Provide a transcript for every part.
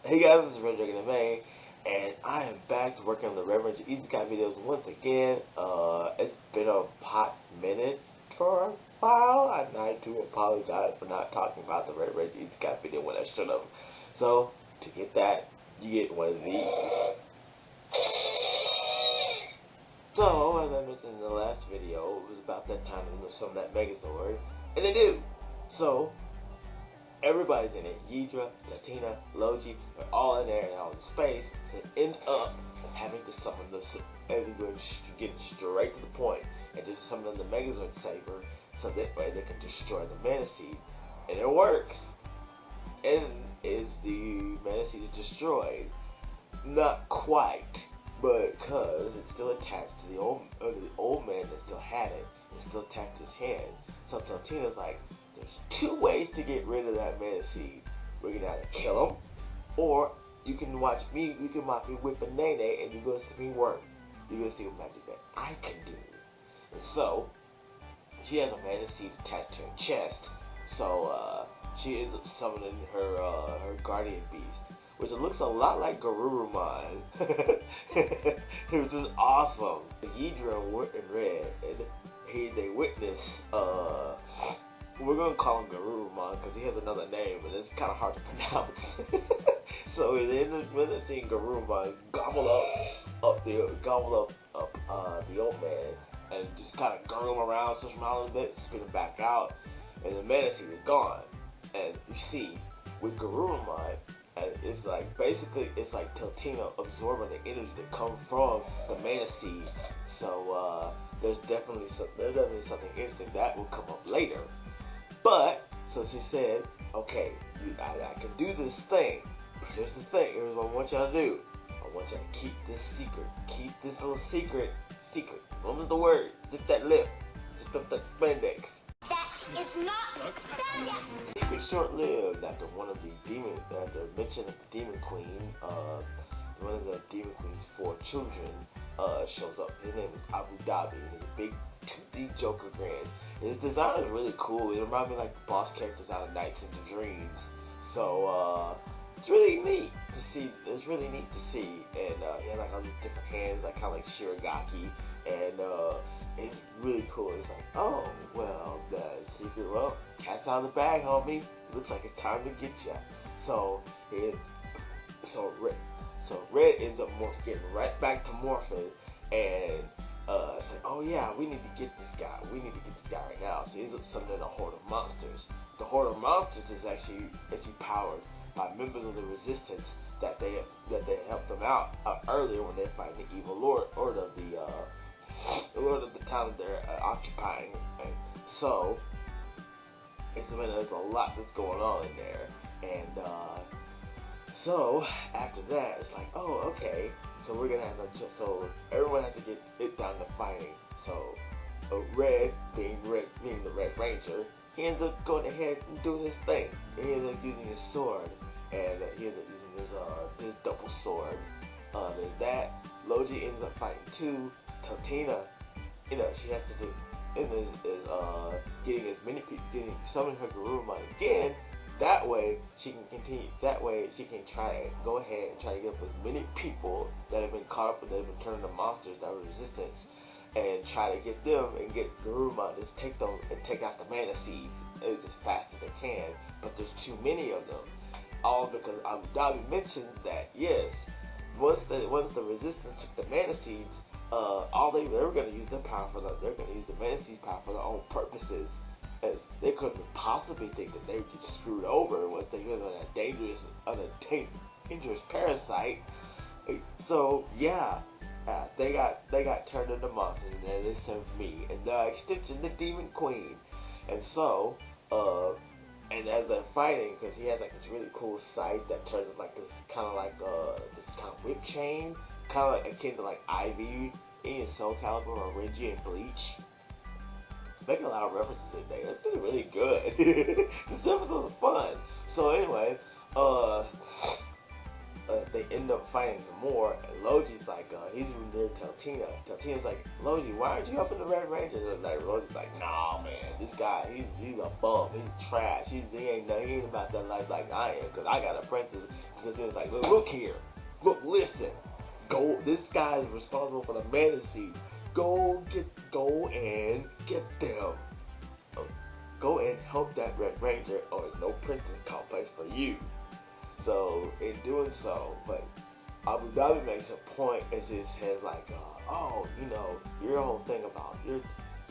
Hey guys, this is Red Dragon Anime, and I am back to working on the Reverend Isekai videos once again. It's been a hot minute for a while, and I do apologize for not talking about the Reverend Isekai video when I should have. So, to get that, you get one of these. So, as I mentioned in the last video, it was about that time to summon that Megazord, and they do! So, everybody's in it. Yidra, Latina, Logi, they're all in there and all in space. So they end up having to summon everyone getting straight to the point and just summon the Megazord Saber so that way they can destroy the Mana Seed. And it works. And is the Mana Seed destroyed? Not quite, but because it's still attached to the old man that still had it. It's still attached to his hand. So Totina's like, there's two ways to get rid of that Mana Seed. We can either kill him, or you can watch me whip a nene, and you're going to see me work. You're going to see what magic that I can do. And so, she has a Mana Seed attached to her chest. So, she ends up summoning her guardian beast, which looks a lot like Garurumon. Which is awesome. Yidra and Red, and they witness, we're going to call him Garurumon because he has another name, but it's kind of hard to pronounce. So they end up witnessing Garurumon gobble up the old man and just kind of gurgle him around, switch him out a little bit, spit him back out, and the Mana Seed is gone. And you see, with Garurumon, and it's like, basically, it's like Totina absorbing the energy that comes from the Mana Seeds. So there's definitely something interesting that will come up later. But, so she said, okay, I can do this thing, but here's the thing, here's what I want y'all to do. I want y'all to keep this secret. Keep this little secret. What was the word? Zip that lip. Zip up that spandex. That is not spandex! Secret short-lived after one of the mention of the Demon Queen, one of the Demon Queen's 4 children, shows up. His name is Abu Dhabi, and he's a big toothy Joker grin. His design is really cool. It reminds me like the boss characters out of Nights into Dreams. So it's really neat to see. It's really neat to see, and he has like all these different hands, like kind of like Shiragaki, and it's really cool. It's like, oh well, the secret. Well, cat's out of the bag, homie. It looks like it's time to get ya. So Red ends up getting right back to morphing, and it's like, oh yeah, we need to get this guy. We need to get this guy right now. So he ends up summoning a horde of monsters. The horde of monsters is actually powered by members of the resistance that they helped them out earlier when they're fighting the evil lord of the town that they're occupying. And so there's a lot that's going on in there, and so after that, it's like, oh, okay. So we're gonna have so everyone has to get it down to fighting. So Red, being the Red Ranger, he ends up going ahead and doing his thing. He ends up using his sword, and he ends up using his double sword. There's that. Logi ends up fighting too. Totina, she has to do getting as many people, summoning her Garurumon again. That way she can continue. That way she can try to go ahead and try to get up as many people that have been caught up and that have been turned to monsters that were resistance, and try to get them and get Garurumon to take them and take out the Mana Seeds as fast as they can. But there's too many of them. All because Abu Dhabi mentions that yes, once the resistance took the Mana Seeds, they were going to use their power they're going to use the Mana Seeds power for their own purposes. As they couldn't possibly think that they would get screwed over once they went on a dangerous parasite. So yeah, they got turned into monsters, and then they served me, and the extension, the Demon Queen. And so and as they're fighting, because he has like this really cool sight that turns like this kind of whip chain, kind of like akin to like Ivy in Soul Calibur or Renji and Bleach. Making a lot of references in there. It's doing really good. This episode was fun. So anyway, they end up fighting some more, and Logi's like, he's even there to Tina. Tina's like, Logi, why aren't you helping the Red Ranger? And like, Logi's like, nah, man, this guy, he's a bum, he's trash. He ain't about that life like I am, because I got apprentices So then it's like, look here, look, listen, go. This guy is responsible for the Manatee. Go and get them. Go and help that Red Ranger, or there's no princess complex for you. So in doing so, but Abu Dhabi makes a point as it says like, oh, you know, you're the whole thing about you're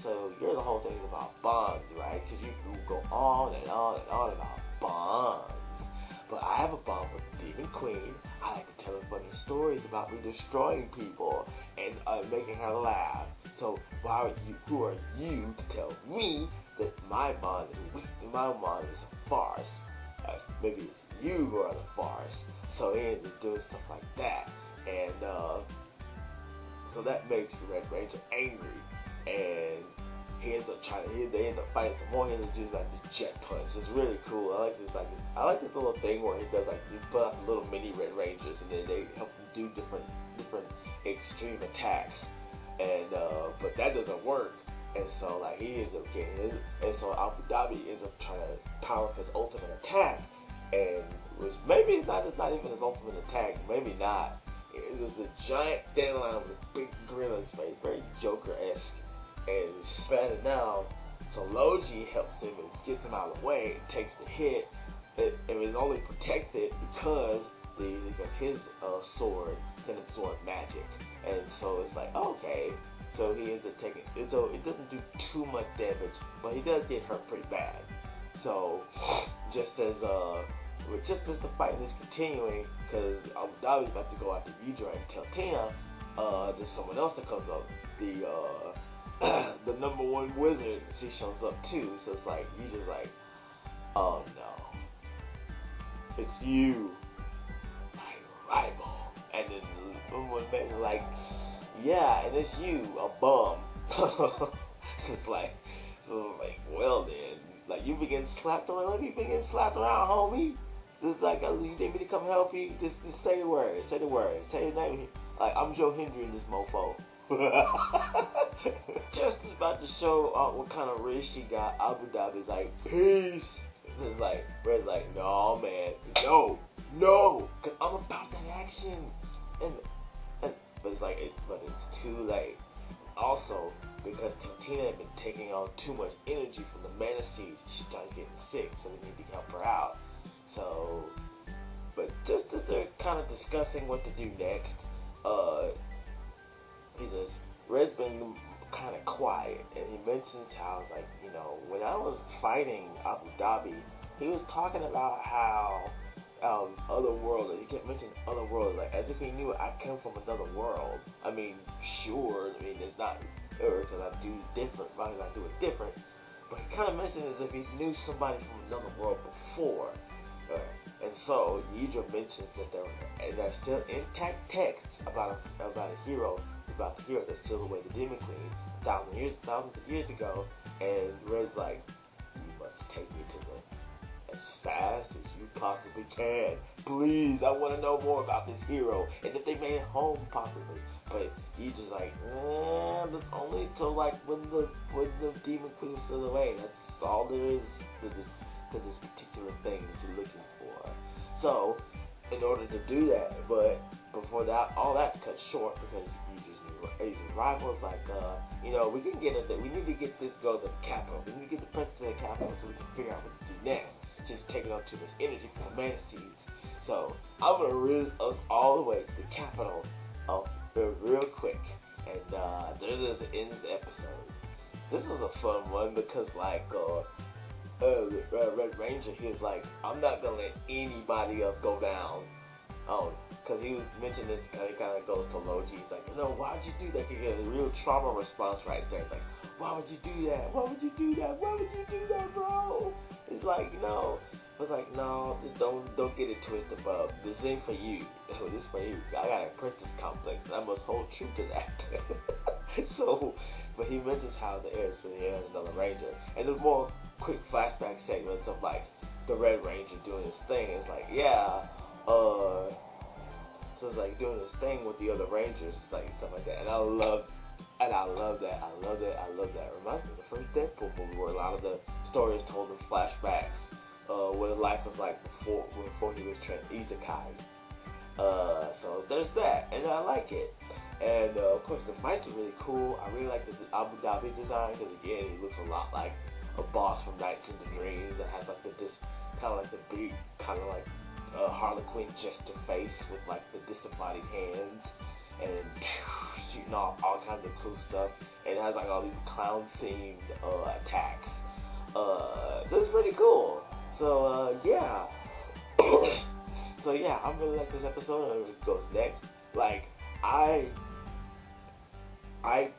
the whole thing about bonds, right? Because you go on and on and on about bonds. But I have a bond with the Demon Queen. I like to tell her funny stories about me destroying people and making her laugh. So who are you to tell me that my bond is weak? My bond is a farce. Maybe it's you who are the farce. So he ends up doing stuff like that, and so that makes the Red Ranger angry, and he ends up they end up fighting some more. He ends up doing like this jet punch. It's really cool. I like this little thing where he does like, he put out the little mini Red Rangers, and then they help him do different extreme attacks, and but that doesn't work. And so like he ends up getting it, and so Abu Dhabi ends up trying to power up his ultimate attack, and which maybe it's not even his ultimate attack, maybe not. It was a giant dandelion with a big grin on his face, very Joker-esque, and spat it down. So Logi helps him and gets him out of the way and takes the hit. It was only protected because his sword can absorb magic, and so it's like, okay. So he ends up taking it. So it doesn't do too much damage, but he does get hurt pretty bad. So just as the fight is continuing, because Abu Dhabi's about to go after Yidra and tell Tina, there's someone else that comes up. The number one wizard, she shows up too. So it's like Yidra's like, oh no, it's you, my rival. And then someone makes like, yeah, and it's you, a bum. It's like, well then, like you begin slapped around, homie. It's like, you need me to come help you? Just say the word, say the name. Like, I'm Joe Hendry in this mofo. Just about to show what kind of wrist she got. Abu Dhabi's like, peace. It's like, Red's like, no man, no, cause I'm about that action. But it's too late. Also, because Tina had been taking on too much energy from the Mana Seeds, she started getting sick, so we need to help her out. So, but just as they're kind of discussing what to do next, because Red's been kind of quiet, and he mentions how it's like, you know, when I was fighting Abu Dhabi, he was talking about how other world, he kept mentioning other worlds, like as if he knew I came from another world. I mean, sure, it's not Earth, because I do different, I do it different, but he kind of mentioned it as if he knew somebody from another world before. And so Yidra mentions that there are still intact texts about a hero that sealed away the Demon Queen thousands of years ago, and Red's like, you must take me to them as fast as you possibly can. Please, I want to know more about this hero, and if they made it home possibly. But he's just like, that's only till like when the Demon Queen is still away. That's all there is to this particular thing that you're looking for. So, in order to do that, but before that, all that's cut short because Asian rivals like, we can get it. We need to get this girl to the capital. We need to get the princess to the capital so we can figure out what to do next. She's taking on too much energy from the Mana Seeds. So I'm gonna run us all the way to the capital real quick, and there's the end of the episode. This was a fun one because Red Ranger, he was like, I'm not gonna let anybody else go down. Because he was mentioning this, it kind of goes to Logi. He's like, why'd you do that? You get a real trauma response right there. It's like, why would you do that? Why would you do that? Why would you do that, bro? It's like, It's like, no, don't get it twisted, bub. This ain't for you. This is for you. I got a princess complex, and I must hold true to that. So, but he mentions how the heirs to the another Ranger, and there's more quick flashback segments of like the Red Ranger doing his thing. It's like, so it's like doing this thing with the other Rangers, like stuff like that. And I love that. I love that. It reminds me of the first Deadpool movie where a lot of the stories told in flashbacks. what life was like before he was turned Isekai. So there's that, and I like it. And of course the fights are really cool. I really like the Abu Dhabi design because again he looks a lot like a boss from Nights into Dreams that has like this kind of like the big kind of like Harlequin jester face with like the disembodied hands and shooting off all kinds of cool stuff. And it has like all these clown themed attacks. So it's pretty cool. So yeah. So yeah, I really like this episode. And it goes next. Like I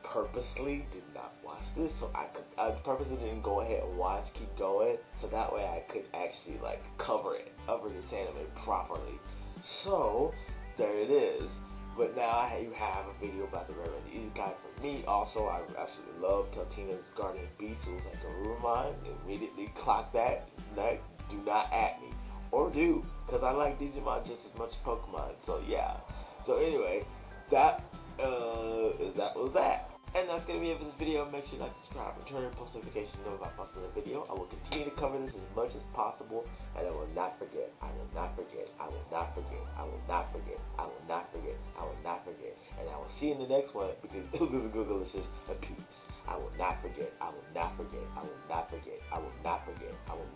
purposely did not watch this, so I purposely didn't go ahead and keep going, so that way I could actually like cover this anime properly. So there it is. But now you have a video about the Reverend Isekai for me. Also, I absolutely love Teltina's Guardian Beast, who was like Garurumon. Immediately clock that. Like, do not at me. Or do, because I like Digimon just as much as Pokemon. So yeah. So anyway, that was that. And that's going to be it for this video. Make sure you like, subscribe, and turn on post notifications to know about posting a video. I will continue to cover this as much as possible, and I will not forget. I will not forget. I will not forget. I will not forget. I will not forget. I will not forget. And I will see you in the next one because it was a good delicious peace. I will not forget. I will not forget. I will not forget. I will not forget. I will